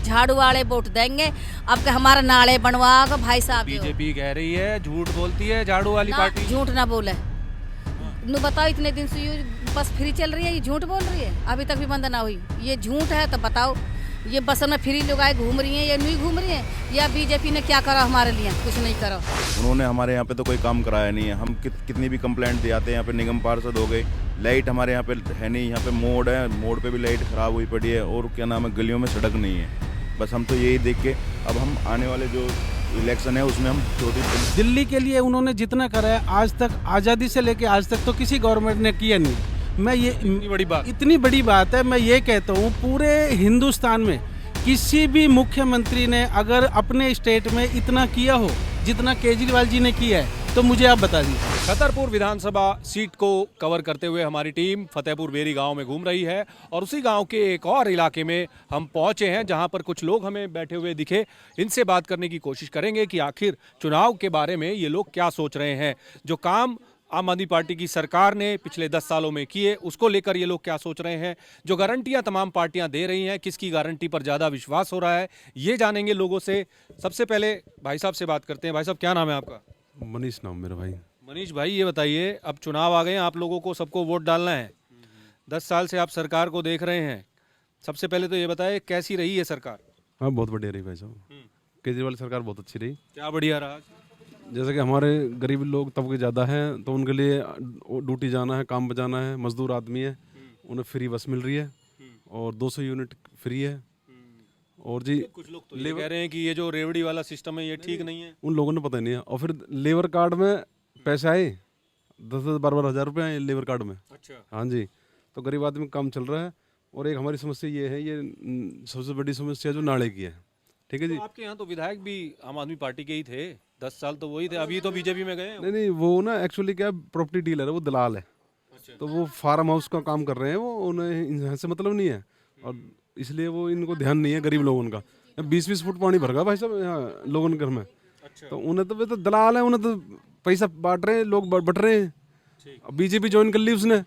झाड़ू वाले वोट देंगे। अब के हमारा नाले बनवाओगे भाई साहब। बीजेपी कह रही है, झूठ बोलती है झाड़ू वाली ना, पार्टी। झूठ ना बोले। नु बताओ इतने दिन से ये बस फ्री चल रही है, ये झूठ बोल रही है, अभी तक भी बंद ना हुई। ये झूठ है तो बताओ, ये बस में फ्री लोग आए घूम रही हैं, ये नहीं घूम रही हैं, या बीजेपी ने क्या करा हमारे लिए? कुछ नहीं करा उन्होंने। हमारे यहाँ पे तो कोई काम कराया नहीं है। हम कितनी भी कंप्लेंट दिए आते हैं, यहाँ पे निगम पार्षद हो गए, लाइट हमारे यहाँ पे है नहीं, यहाँ पे मोड़ है, मोड़ पे भी लाइट खराब हुई पड़ी है, और क्या नाम है, गलियों में सड़क नहीं है। बस हम तो यही देख के अब हम आने वाले जो इलेक्शन है उसमें हम छोटी दिल्ली के लिए उन्होंने जितना करा है आज तक, आज़ादी से लेके आज तक तो किसी गवर्नमेंट ने किया नहीं। मैं ये इतनी बड़ी बात है, मैं ये कहता हूँ पूरे हिंदुस्तान में किसी भी मुख्यमंत्री ने अगर अपने स्टेट में इतना किया हो जितना केजरीवाल जी ने किया है तो मुझे आप बता दीजिए। छतरपुर विधानसभा सीट को कवर करते हुए हमारी टीम फतेहपुर बेरी गांव में घूम रही है, और उसी गांव के एक और इलाके में हम पहुंचे हैं जहां पर कुछ लोग हमें बैठे हुए दिखे। इनसे बात करने की कोशिश करेंगे कि आखिर चुनाव के बारे में ये लोग क्या सोच रहे हैं, जो काम आम आदमी पार्टी की सरकार ने पिछले 10 सालों में किए उसको लेकर ये लोग क्या सोच रहे हैं, जो गारंटियां तमाम पार्टियां दे रही हैं किसकी गारंटी पर ज़्यादा विश्वास हो रहा है, ये जानेंगे लोगों से। सबसे पहले भाई साहब से बात करते हैं। भाई साहब, क्या नाम है आपका? मनीष नाम मेरा भाई। मनीष भाई, ये बताइए, अब चुनाव आ गए हैं, आप लोगों को सबको वोट डालना है। 10 साल से आप सरकार को देख रहे हैं, सबसे पहले तो ये बताइए कैसी रही है सरकार? हाँ, बहुत बढ़िया रही भाई साहब। केजरीवाल सरकार बहुत अच्छी रही। क्या बढ़िया रहा? जैसे कि हमारे गरीब लोग तबके ज़्यादा हैं तो उनके लिए ड्यूटी जाना है, काम पर जाना है, मजदूर आदमी है, उन्हें फ्री बस मिल रही है और 200 यूनिट फ्री है। और जी कुछ लोग तो ये कह रहे हैं कि ये जो रेवड़ी वाला सिस्टम है ये ठीक नहीं है। उन लोगों ने पता नहीं है। और फिर लेबर कार्ड में पैसे आए 10-12 हज़ार रुपये आए लेबर कार्ड में। अच्छा। हाँ जी, तो गरीब आदमी का काम चल रहा है। और एक हमारी समस्या ये है, ये सबसे बड़ी समस्या जो नाले की है। ठीक है जी। तो आपके यहाँ तो विधायक भी आम आदमी पार्टी के ही थे, 10 साल तो वही थे, अभी तो बीजेपी में गए। नहीं, वो ना एक्चुअली क्या प्रॉपर्टी डीलर है, वो दलाल है। अच्छा। तो वो फार्म हाउस का काम कर रहे हैं, वो उन्हें यहाँ से मतलब नहीं है, और इसलिए वो इनको ध्यान नहीं है गरीब लोगों का। 20-20 फुट पानी भर गया भाई साहब यहाँ लोगों के घर में। अच्छा। तो उन्हें तो वे तो दलाल है, उन्हें तो पैसा बांट रहे हैं, लोग बट रहे हैं। अब बीजेपी ज्वाइन कर ली उसने,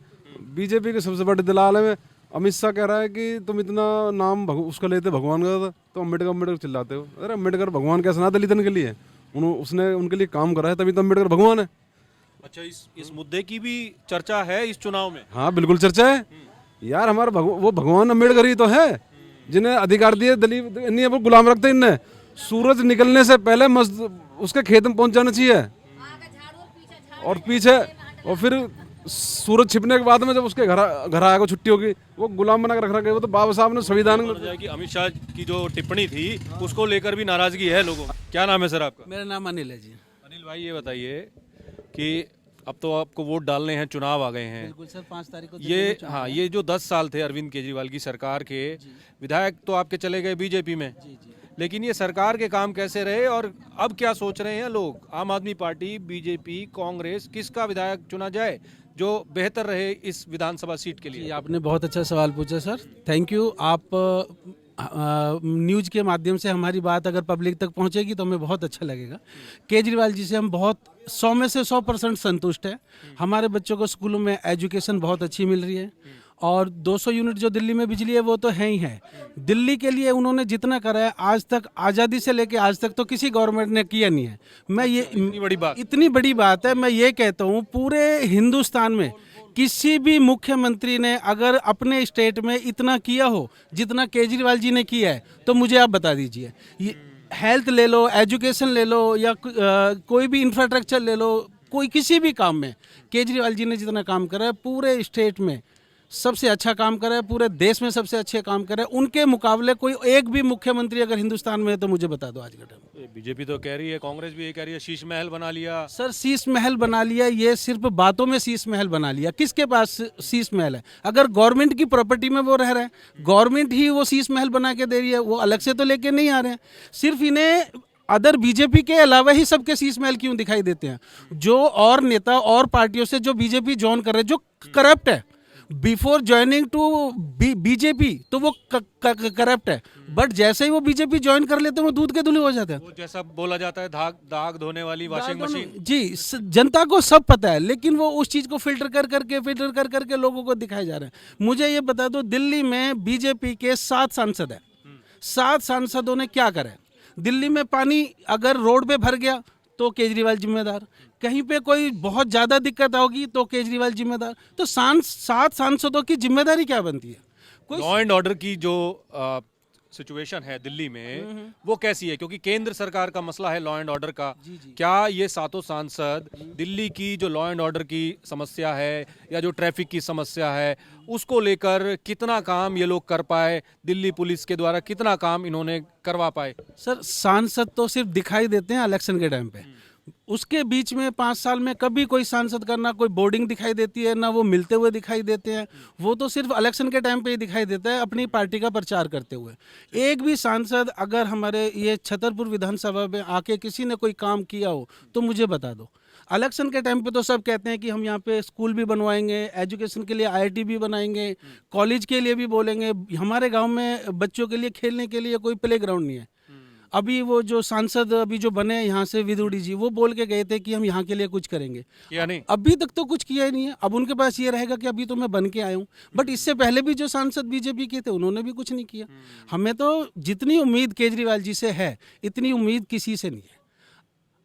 बीजेपी के सबसे बड़े दलाल है। अमित शाह कह रहा है कि तुम इतना नाम उसका लेते भगवान का, तो अम्बेडकर चिल्लाते हो। अरे अम्बेडकर भगवान कैसा ना दलितन के लिए, उसने उनके लिए काम करा है, तभी तो अम्बेडकर भगवान है। अच्छा, इस मुद्दे की भी चर्चा है इस चुनाव में? हाँ, बिल्कुल चर्चा है यार। हमारा वो भगवान अम्बेडकर ही तो है जिन्हें अधिकार दिए दलित, नहीं वो गुलाम रखते इनने। सूरज निकलने से पहले उसके खेत में पहुंच जाना चाहिए, और पीछे, और फिर सूरज छिपने के बाद में जब उसके घर आएगा छुट्टी होगी, वो गुलाम बना के रख रखे। वो तो बाबा साहब ने संविधान में कि अमित शाह की जो टिप्पणी थी उसको लेकर भी नाराजगी है लोगों। क्या नाम है सर आपका? मेरा नाम अनिल है जी। अनिल भाई, ये बताइए कि अब तो आपको वोट डालने हैं, चुनाव आ गए हैं। बिल्कुल सर, 5 तारीख को ये हाँ, ये जो 10 साल थे अरविंद केजरीवाल की सरकार के, विधायक तो आपके चले गए बीजेपी में, लेकिन ये सरकार के काम कैसे रहे और अब क्या सोच रहे हैं लोग? आम आदमी पार्टी, बीजेपी, कांग्रेस, किसका विधायक चुना जाए जो बेहतर रहे इस विधानसभा सीट के लिए? आपने बहुत अच्छा सवाल पूछा सर, थैंक यू। आप न्यूज़ के माध्यम से हमारी बात अगर पब्लिक तक पहुंचेगी तो हमें बहुत अच्छा लगेगा। केजरीवाल जी से हम बहुत 100 में से 100% संतुष्ट है। हमारे बच्चों को स्कूलों में एजुकेशन बहुत अच्छी मिल रही है, और 200 यूनिट जो दिल्ली में बिजली है वो तो है ही है। दिल्ली के लिए उन्होंने जितना करा है आज तक, आज़ादी से लेके आज तक तो किसी गवर्नमेंट ने किया नहीं है। मैं ये इतनी बड़ी बात है, मैं ये कहता हूँ पूरे हिंदुस्तान में किसी भी मुख्यमंत्री ने अगर अपने स्टेट में इतना किया हो जितना केजरीवाल जी ने किया है तो मुझे आप बता दीजिए। ये हेल्थ ले लो, एजुकेशन ले लो, या कोई भी इंफ्रास्ट्रक्चर ले लो, कोई किसी भी काम में केजरीवाल जी ने जितना काम करा है पूरे स्टेट में सबसे अच्छा काम करा है, पूरे देश में सबसे अच्छे काम करे। उनके मुकाबले कोई एक भी मुख्यमंत्री अगर हिंदुस्तान में है तो मुझे बता दो आज के टाइम। बीजेपी तो कह रही है, कांग्रेस भी ये कह रही है शीश महल बना लिया। सर, शीश महल बना लिया, ये सिर्फ बातों में शीश महल बना लिया। किसके पास शीश महल है? अगर गवर्नमेंट की प्रॉपर्टी में वो रह रहे हैं, गवर्नमेंट ही वो शीश महल बना के दे रही है, वो अलग से तो लेके नहीं आ रहे हैं। सिर्फ इन्हें अदर बीजेपी के अलावा ही सबके शीश महल क्यों दिखाई देते हैं? जो और नेता और पार्टियों से जो बीजेपी ज्वाइन कर रहे हैं, जो करप्ट है, बिफोर ज्वाइनिंग टू बीजेपी तो वो करप्ट है, बट जैसे ही वो बीजेपी ज्वाइन कर लेते हैं वो दूध के धुले हो जाते हैं। वो जैसा बोला जाता है दाग धोने वाली वॉशिंग मशीन। जी, जनता को सब पता है, लेकिन वो उस चीज को फिल्टर कर करके लोगों को दिखाए जा रहे हैं। मुझे ये बता दो, दिल्ली में बीजेपी के 7 सांसद है, 7 सांसदों ने क्या करा है? दिल्ली में पानी अगर रोड पे भर गया तो केजरीवाल जिम्मेदार, कहीं पे कोई बहुत ज़्यादा दिक्कत होगी तो केजरीवाल जिम्मेदार। तो 7 सांसदों की जिम्मेदारी क्या बनती है? कोई लॉ एंड ऑर्डर की जो सिचुएशन है दिल्ली में वो कैसी है? क्योंकि केंद्र सरकार का मसला है लॉ एंड ऑर्डर का। क्या ये 7 सांसद दिल्ली की जो लॉ एंड ऑर्डर की समस्या है या जो ट्रैफिक की समस्या है उसको लेकर कितना काम ये लोग कर पाए? दिल्ली पुलिस के द्वारा कितना काम इन्होंने करवा पाए? सर, सांसद तो सिर्फ दिखाई देते हैं इलेक्शन के टाइम पे। उसके बीच में 5 साल में कभी कोई सांसद का ना कोई बोर्डिंग दिखाई देती है, ना वो मिलते हुए दिखाई देते हैं। वो तो सिर्फ इलेक्शन के टाइम पे ही दिखाई देता है अपनी पार्टी का प्रचार करते हुए। एक भी सांसद अगर हमारे ये छतरपुर विधानसभा में आके किसी ने कोई काम किया हो तो मुझे बता दो। इलेक्शन के टाइम पे तो सब कहते हैं कि हम यहाँ पे स्कूल भी बनवाएंगे, एजुकेशन के लिए IIT भी बनाएंगे, कॉलेज के लिए भी बोलेंगे। हमारे गाँव में बच्चों के लिए खेलने के लिए कोई प्ले ग्राउंड नहीं है। अभी वो जो सांसद अभी जो बने यहाँ से विदुड़ी जी, वो बोल के गए थे कि हम यहाँ के लिए कुछ करेंगे, किया नहीं। अभी तक तो कुछ किया ही नहीं है। अब उनके पास ये रहेगा कि अभी तो मैं बन के आया हूँ, बट इससे पहले भी जो सांसद बीजेपी के थे उन्होंने भी कुछ नहीं किया। हमें तो जितनी उम्मीद केजरीवाल जी से है इतनी उम्मीद किसी से नहीं है।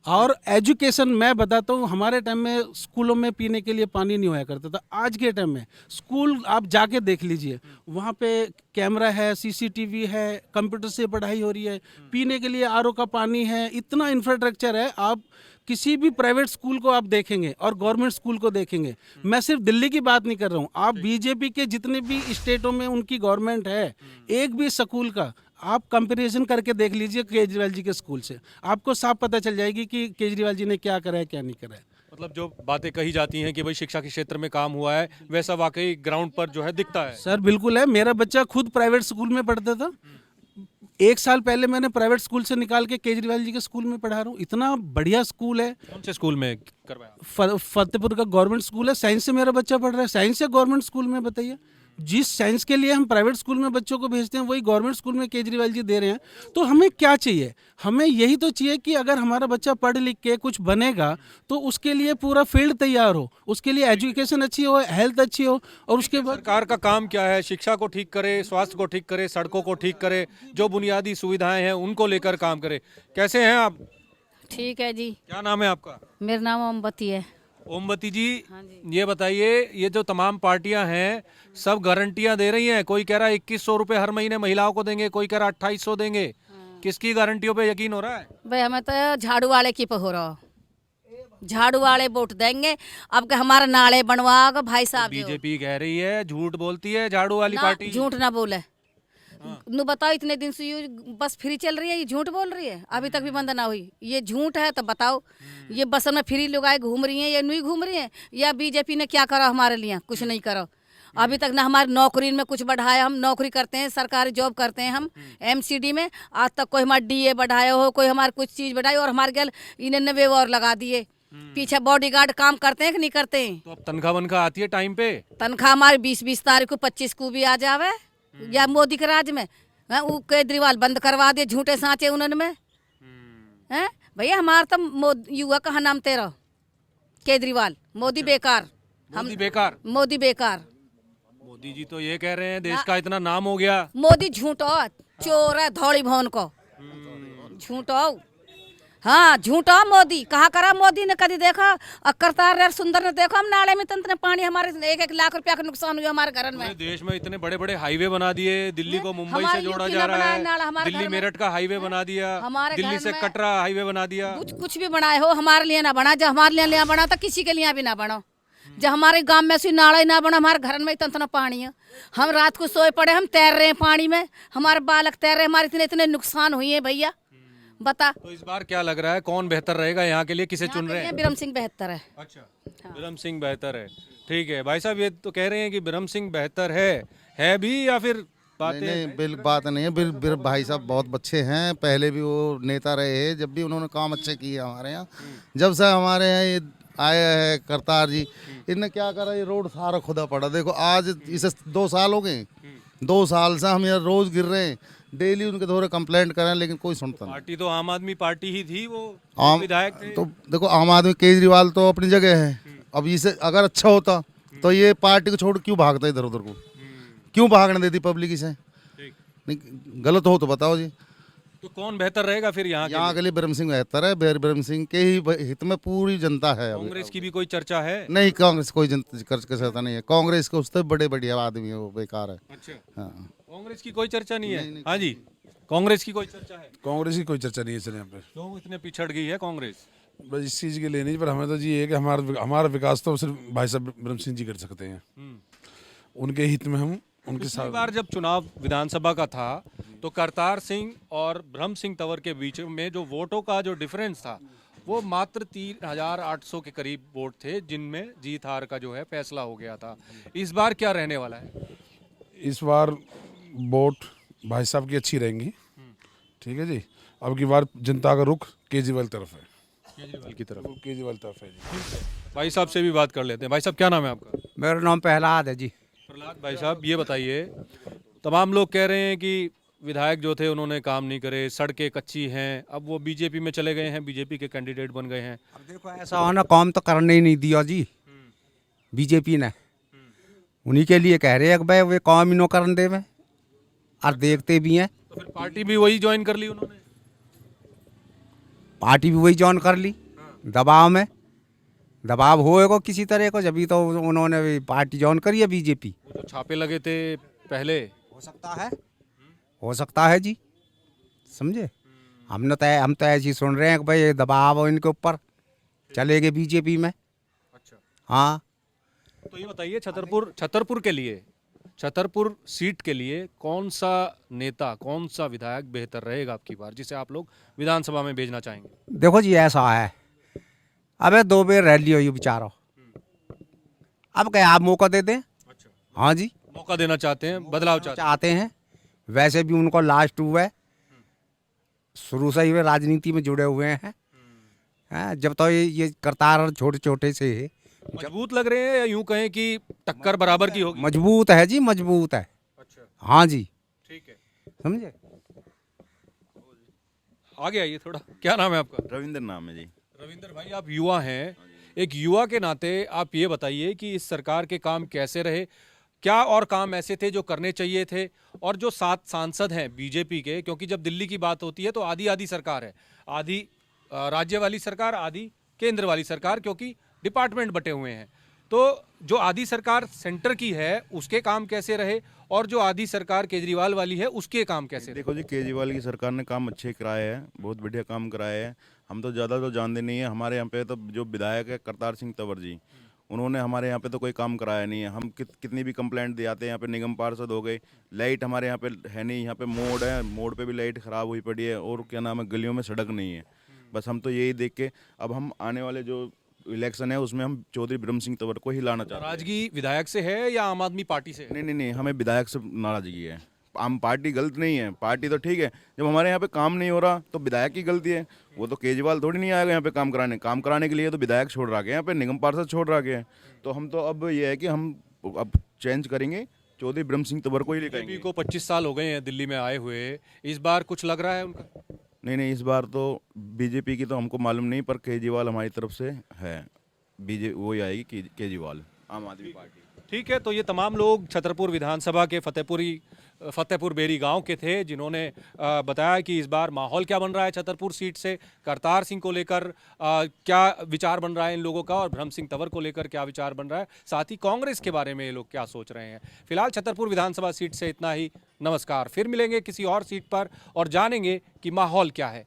और एजुकेशन मैं बताता हूँ, हमारे टाइम में स्कूलों में पीने के लिए पानी नहीं होया करता था। आज के टाइम में स्कूल आप जाके देख लीजिए, वहाँ पे कैमरा है, CCTV है, कंप्यूटर से पढ़ाई हो रही है, पीने के लिए RO का पानी है, इतना इंफ्रास्ट्रक्चर है। आप किसी भी प्राइवेट स्कूल को आप देखेंगे और गवर्नमेंट स्कूल को देखेंगे, मैं सिर्फ दिल्ली की बात नहीं कर रहा हूँ, आप बीजेपी के जितने भी स्टेटों में उनकी गवर्नमेंट है, एक भी स्कूल का आप कंपैरिजन करके देख लीजिए केजरीवाल जी के स्कूल से, आपको साफ पता चल जाएगी कि केजरीवाल जी ने क्या करा है क्या नहीं करा है। मतलब जो बातें कही जाती हैं कि भाई शिक्षा के क्षेत्र में काम हुआ है, वैसा वाकई ग्राउंड पर जो है दिखता है। सर बिल्कुल है। मेरा बच्चा खुद प्राइवेट स्कूल में पढ़ता था। 1 साल पहले मैंने प्राइवेट स्कूल से निकाल के केजरीवाल जी के स्कूल में पढ़ा रहा हूँ। इतना बढ़िया स्कूल है। कौन से स्कूल में करवाया? फतेहपुर का गवर्नमेंट स्कूल है। साइंस से मेरा बच्चा पढ़ रहा है। साइंस से गवर्नमेंट स्कूल में, बताइए, जिस साइंस के लिए हम प्राइवेट स्कूल में बच्चों को भेजते हैं वही गवर्नमेंट स्कूल में केजरीवाल जी दे रहे हैं। तो हमें क्या चाहिए? हमें यही तो चाहिए कि अगर हमारा बच्चा पढ़ लिख के कुछ बनेगा तो उसके लिए पूरा फील्ड तैयार हो, उसके लिए एजुकेशन अच्छी हो, हेल्थ अच्छी हो, और उसके बाद सरकार का काम क्या है? शिक्षा को ठीक करे, स्वास्थ्य को ठीक करे, सड़कों को ठीक करे, जो बुनियादी सुविधाएं हैं उनको लेकर काम करे। कैसे हैं आप? ठीक है जी। क्या नाम है आपका? मेरा नाम मोमबत्ती है। ओमवती जी, ये बताइए, ये जो तमाम पार्टियां हैं सब गारंटियां दे रही हैं। कोई कह रहा है 2100 रुपए हर महीने महिलाओं को देंगे, कोई कह रहा 2800 देंगे। किसकी गारंटियों पे यकीन हो रहा है? भाई हमें तो झाड़ू वाले की पे हो रहा हो, झाड़ू वाले वोट देंगे। अब के हमारा नाले बनवाओगे भाई साहब। बीजेपी कह रही है, झूठ बोलती है झाड़ू वाली ना, पार्टी। झूठ ना बोले। नु बताओ, इतने दिन से ये बस फ्री चल रही है, ये झूठ बोल रही है, अभी तक भी बंद ना हुई। ये झूठ है तो बताओ, ये बस में फ्री लोग आए घूम रही हैं, ये नहीं घूम रही हैं, या बीजेपी ने क्या करा हमारे लिए? कुछ नहीं करो अभी तक ना। हमारी नौकरी में कुछ बढ़ाया, हम नौकरी करते हैं, सरकारी जॉब करते हैं हम MCD में। आज तक कोई हमारा DA बढ़ाया हो, कोई हमारी कुछ चीज़ बढ़ाई, और हमारे गल इन्हें 90 और लगा दिए। पीछे बॉडीगार्ड काम करते हैं कि नहीं करते हैं? तो अब तनख्वाह वनख्वाह आती है टाइम पे? तनख्वाह हमारी 20 तारीख को 25 को भी आ जावे, या मोदी के राज में वो केजरीवाल बंद करवा दिए, झूठे सांचे उन्होंने में हैं। भैया हमारा तो युवा कहा नाम तेरा केजरीवाल, मोदी बेकार। मोदी बेकार? मोदी बेकार। मोदी जी तो ये कह रहे हैं देश का इतना नाम हो गया। मोदी झूठो चोर है, धौड़ी भवन को झूठो। हाँ झूठो मोदी। कहा करा मोदी ने? कभी देखा? करतार सुंदर ने देखो हम नाले में तंत्र पानी, हमारे 1-1 लाख रुपया का नुकसान हुआ हमारे घर में। देश में इतने बड़े बड़े हाईवे बना दिए, दिल्ली को मुंबई से जोड़ा जा रहा है, दिल्ली मेरठ का हाईवे बना दिया, दिल्ली से कटरा हाईवे बना दिया। कुछ भी बनाए हो, हमारे लिए ना बना। जब हमारे लिए बना तो किसी के लिए भी ना बनो। जब हमारे गांव में से नाला ही ना बना, हमारे घर में इतना पानी है, हम रात को सोए पड़े, हम तैर रहे हैं पानी में, हमारे बालक तैर रहे, हमारे इतने इतने नुकसान हुए हैं भैया, बता। तो इस बार क्या लग रहा है, कौन बेहतर रहेगा यहाँ के लिए? किसे चुन रहे हैं? बिरम सिंह बेहतर है। अच्छा, बिरम सिंह बेहतर है। ठीक है भाई साहब, ये तो कह रहे हैं कि बिरम सिंह बेहतर है भी, या फिर बातें? नहीं, बात नहीं है। भाई साहब बहुत अच्छे हैं, पहले भी वो नेता रहे हैं, जब भी उन्होंने काम अच्छे किए हमारे यहाँ। जब से हमारे यहाँ ये आए हैं करतार जी, इनने क्या करा, ये रोड सारा खुदा पड़ा। देखो आज इसे 2 साल हो गए, 2 साल से हम यहाँ रोज गिर रहे हैं, डेली उनके द्वारा कंप्लेंट करें, लेकिन कोई सुनता नहीं। पार्टी तो आम आदमी पार्टी ही थी, वो विधायक थे। तो देखो आम आदमी केजरीवाल तो अपनी जगह है। अब इसे अगर अच्छा होता तो ये पार्टी को छोड़ क्यों भागता इधर उधर को, क्यों भागने देती पब्लिक इसे? नहीं गलत हो तो बताओ जी। तो कौन बेहतर रहेगा फिर यहाँ के यहाँ लिए? के लिए ब्रह्म सिंह बेहतर है, ब्रह्म सिंह के ही हित में पूरी जनता है अभी। कांग्रेस की भी कोई चर्चा है? नहीं, कांग्रेस कोई जनता कर सकता नहीं है, कांग्रेस के उससे बड़े बढ़िया आदमी है, वो बेकार है। अच्छा, हाँ। कांग्रेस की कोई चर्चा नहीं है? नहीं, हाँ जी, कांग्रेस की कोई चर्चा है? कांग्रेस की कोई चर्चा नहीं है सर यहाँ पे। क्यों इतने पिछड़ गई है कांग्रेस? बस इस चीज़ के लिए नहीं, पर हमें तो जी ये कि हमारा विकास तो सिर्फ भाई साहब ब्रह्म सिंह जी कर सकते हैं। उनके हित में हम उनके पिछली साथ। बार जब चुनाव विधानसभा का था तो करतार सिंह और ब्रह्म सिंह तंवर के बीच में जो वोटों का जो डिफरेंस था वो मात्र 3800 के करीब वोट थे, जिनमें जीत हार का जो है फैसला हो गया था। इस बार क्या रहने वाला है? इस बार वोट भाई साहब की अच्छी रहेंगी, ठीक है जी। अब की बार जनता का रुख केजरीवाल तरफ है, केजरीवाल की तरफ। केजरीवाल तरफ है जी। भाई साहब से भी बात कर लेते हैं। भाई साहब क्या नाम है आपका? मेरा नाम प्रहलाद है जी। प्रहलाद भाई साहब ये बताइए, तमाम लोग कह रहे हैं कि विधायक जो थे उन्होंने काम नहीं करे, सड़कें कच्ची हैं, अब वो बीजेपी में चले गए हैं, बीजेपी के कैंडिडेट बन गए हैं। अब देखो ऐसा होना, काम तो करने ही नहीं दिया जी बीजेपी ने। उन्हीं के लिए कह रहे हैं कि भाई वे काम ही नो करने दे में, और देखते भी हैं। तो फिर पार्टी भी वही ज्वाइन कर ली उन्होंने? पार्टी भी वही ज्वाइन कर ली, दबाव में। दबाव होएगा किसी तरह को, जब तो उन्होंने भी पार्टी ज्वाइन करी है बीजेपी। वो जो छापे लगे थे पहले, हो सकता है, हो सकता है जी, समझे। हम तो ऐसे ही सुन रहे हैं कि भाई ये दबाव हो इनके ऊपर, चलेंगे बीजेपी में। अच्छा, हाँ। तो ये बताइए छतरपुर के लिए, छतरपुर सीट के लिए कौन सा नेता, कौन सा विधायक बेहतर रहेगा आपकी बार, जिसे आप लोग विधानसभा में भेजना चाहेंगे? देखो जी ऐसा है, अबे 2 बार रैली हुई बेचारो, अब क्या आप मौका दे दें? अच्छा, हाँ जी, मौका देना चाहते हैं, बदलाव चाहते हैं। वैसे भी उनको लास्ट हुआ है, शुरू से ही वे राजनीति में जुड़े हुए हैं। हाँ, जब तो ये करतार छोटे छोटे से मजबूत लग रहे हैं, या यूं कहें कि टक्कर बराबर की होगी? मजबूत है जी, मजबूत है। अच्छा, हाँ जी, ठीक है। समझे। आगे आइए थोड़ा, क्या नाम है आपका? रविंद्र नाम है जी। रविंद्र भाई, आप युवा हैं, एक युवा के नाते आप ये बताइए कि इस सरकार के काम कैसे रहे, क्या और काम ऐसे थे जो करने चाहिए थे, और जो 7 सांसद हैं बीजेपी के, क्योंकि जब दिल्ली की बात होती है तो आधी आधी सरकार है, आधी राज्य वाली सरकार, आधी केंद्र वाली सरकार, क्योंकि डिपार्टमेंट बटे हुए हैं। तो जो आधी सरकार सेंटर की है उसके काम कैसे रहे, और जो आधी सरकार केजरीवाल वाली है उसके काम कैसे रहे? देखो जी, केजरीवाल की सरकार ने काम अच्छे कराए हैं, बहुत बढ़िया काम कराए हैं। हम तो ज़्यादा तो जानते नहीं है, हमारे यहाँ पे तो जो विधायक है करतार सिंह तंवर जी, उन्होंने हमारे यहाँ पे तो कोई काम कराया नहीं है। हम कितनी भी कंप्लेंट दे आते हैं, यहाँ पे निगम पार्षद हो गए, लाइट हमारे यहाँ पे है नहीं, यहाँ पे मोड़ है, मोड़ पे भी लाइट ख़राब हुई पड़ी है, और क्या नाम है, गलियों में सड़क नहीं है। बस हम तो यही देख के अब हम आने वाले जो इलेक्शन है उसमें हम चौधरी ब्रह्म सिंह तंवर को ही लाना चाहते हैं। नाराजगी विधायक से है या आम आदमी पार्टी से है? नहीं, हमें विधायक से नाराजगी है। हम पार्टी गलत नहीं है, पार्टी तो ठीक है, जब हमारे यहाँ पे काम नहीं हो रहा तो विधायक की गलती है। वो तो केजरीवाल थोड़ी नहीं आएगा यहाँ पे काम कराने के लिए, तो विधायक छोड़ रहा है, यहाँ पे निगम पार्षद छोड़ रहा है। तो हम तो अब ये है कि हम अब चेंज करेंगे, चौधरी ब्रह्म सिंह तंवर को ही लेकर बीजेपी को 25 साल हो गए हैं दिल्ली में आए हुए, इस बार कुछ लग रहा है उनका? नहीं, इस बार तो बीजेपी की तो हमको मालूम नहीं, पर केजरीवाल हमारी तरफ से है, वही आएगी केजरीवाल, आम आदमी पार्टी। ठीक है, तो ये तमाम लोग छतरपुर विधानसभा के फतेहपुर बेरी गांव के थे, जिन्होंने बताया कि इस बार माहौल क्या बन रहा है छतरपुर सीट से, करतार सिंह को लेकर क्या विचार बन रहा है इन लोगों का, और ब्रह्म सिंह तंवर को लेकर क्या विचार बन रहा है, साथ ही कांग्रेस के बारे में ये लोग क्या सोच रहे हैं। फिलहाल छतरपुर विधानसभा सीट से इतना ही। नमस्कार, फिर मिलेंगे किसी और सीट पर और जानेंगे कि माहौल क्या है।